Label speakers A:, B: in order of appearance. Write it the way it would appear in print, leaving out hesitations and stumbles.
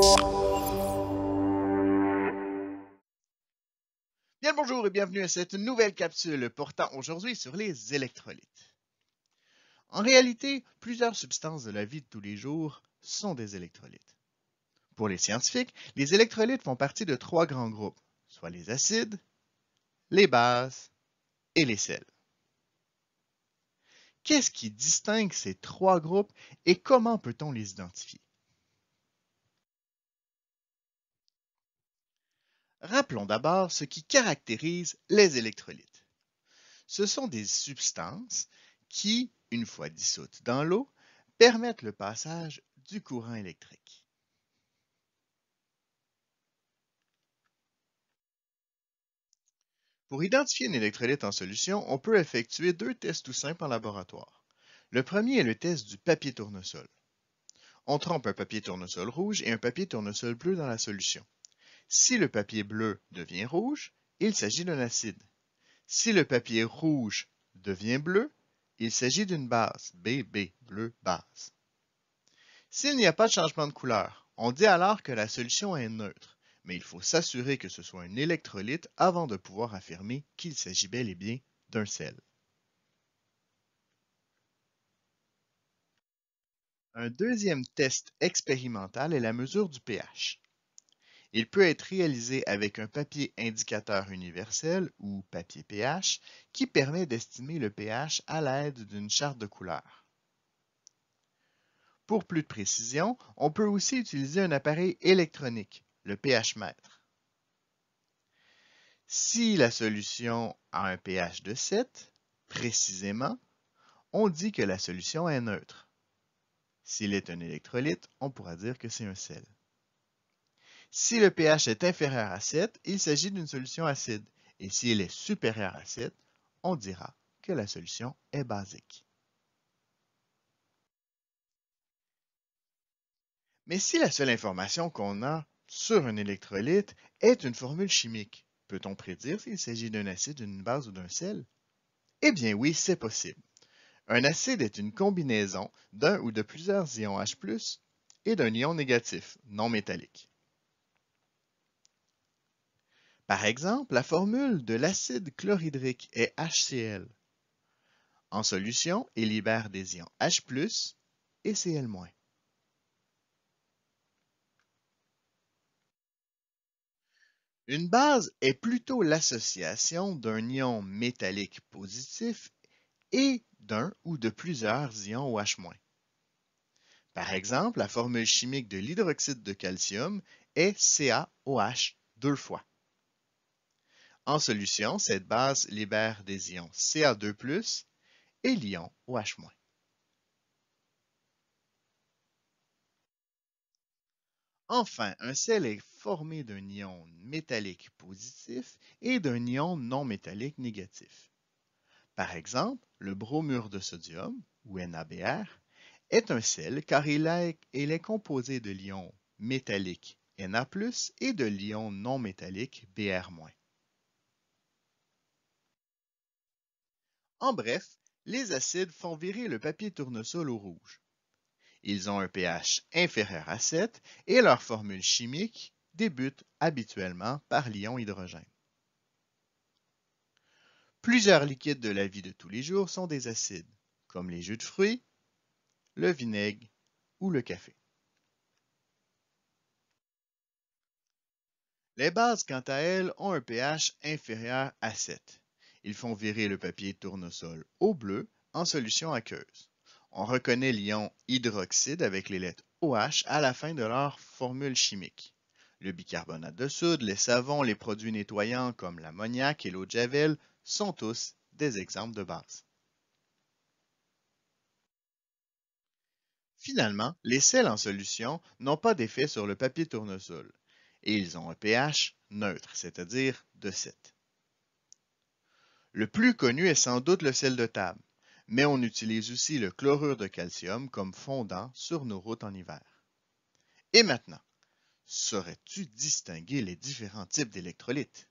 A: Bien le bonjour et bienvenue à cette nouvelle capsule portant aujourd'hui sur les électrolytes. En réalité, plusieurs substances de la vie de tous les jours sont des électrolytes. Pour les scientifiques, les électrolytes font partie de trois grands groupes, soit les acides, les bases et les sels. Qu'est-ce qui distingue ces trois groupes et comment peut-on les identifier? Rappelons d'abord ce qui caractérise les électrolytes. Ce sont des substances qui, une fois dissoutes dans l'eau, permettent le passage du courant électrique. Pour identifier un électrolyte en solution, on peut effectuer deux tests tout simples en laboratoire. Le premier est le test du papier tournesol. On trempe un papier tournesol rouge et un papier tournesol bleu dans la solution. Si le papier bleu devient rouge, il s'agit d'un acide. Si le papier rouge devient bleu, il s'agit d'une base, BB, bleu base. S'il n'y a pas de changement de couleur, on dit alors que la solution est neutre, mais il faut s'assurer que ce soit un électrolyte avant de pouvoir affirmer qu'il s'agit bel et bien d'un sel. Un deuxième test expérimental est la mesure du pH. Il peut être réalisé avec un papier indicateur universel ou papier pH qui permet d'estimer le pH à l'aide d'une charte de couleurs. Pour plus de précision, on peut aussi utiliser un appareil électronique, le pH-mètre. Si la solution a un pH de 7, précisément, on dit que la solution est neutre. S'il est un électrolyte, on pourra dire que c'est un sel. Si le pH est inférieur à 7, il s'agit d'une solution acide. Et s'il est supérieur à 7, on dira que la solution est basique. Mais si la seule information qu'on a sur un électrolyte est une formule chimique, peut-on prédire s'il s'agit d'un acide, d'une base ou d'un sel? Eh bien oui, c'est possible. Un acide est une combinaison d'un ou de plusieurs ions H+, et d'un ion négatif, non métallique. Par exemple, la formule de l'acide chlorhydrique est HCl. En solution, il libère des ions H+, et Cl-. Une base est plutôt l'association d'un ion métallique positif et d'un ou de plusieurs ions OH-. Par exemple, la formule chimique de l'hydroxyde de calcium est CaOH 2 fois. En solution, cette base libère des ions Ca2+, et l'ion OH-. Enfin, un sel est formé d'un ion métallique positif et d'un ion non métallique négatif. Par exemple, le bromure de sodium, ou NaBr, est un sel car il est composé de l'ion métallique Na+, et de l'ion non métallique Br-. En bref, les acides font virer le papier tournesol au rouge. Ils ont un pH inférieur à 7 et leur formule chimique débute habituellement par l'ion hydrogène. Plusieurs liquides de la vie de tous les jours sont des acides, comme les jus de fruits, le vinaigre ou le café. Les bases, quant à elles, ont un pH inférieur à 7. Ils font virer le papier tournesol au bleu en solution aqueuse. On reconnaît l'ion hydroxyde avec les lettres OH à la fin de leur formule chimique. Le bicarbonate de soude, les savons, les produits nettoyants comme l'ammoniac et l'eau de javel sont tous des exemples de bases. Finalement, les sels en solution n'ont pas d'effet sur le papier tournesol et ils ont un pH neutre, c'est-à-dire de 7. Le plus connu est sans doute le sel de table, mais on utilise aussi le chlorure de calcium comme fondant sur nos routes en hiver. Et maintenant, saurais-tu distinguer les différents types d'électrolytes?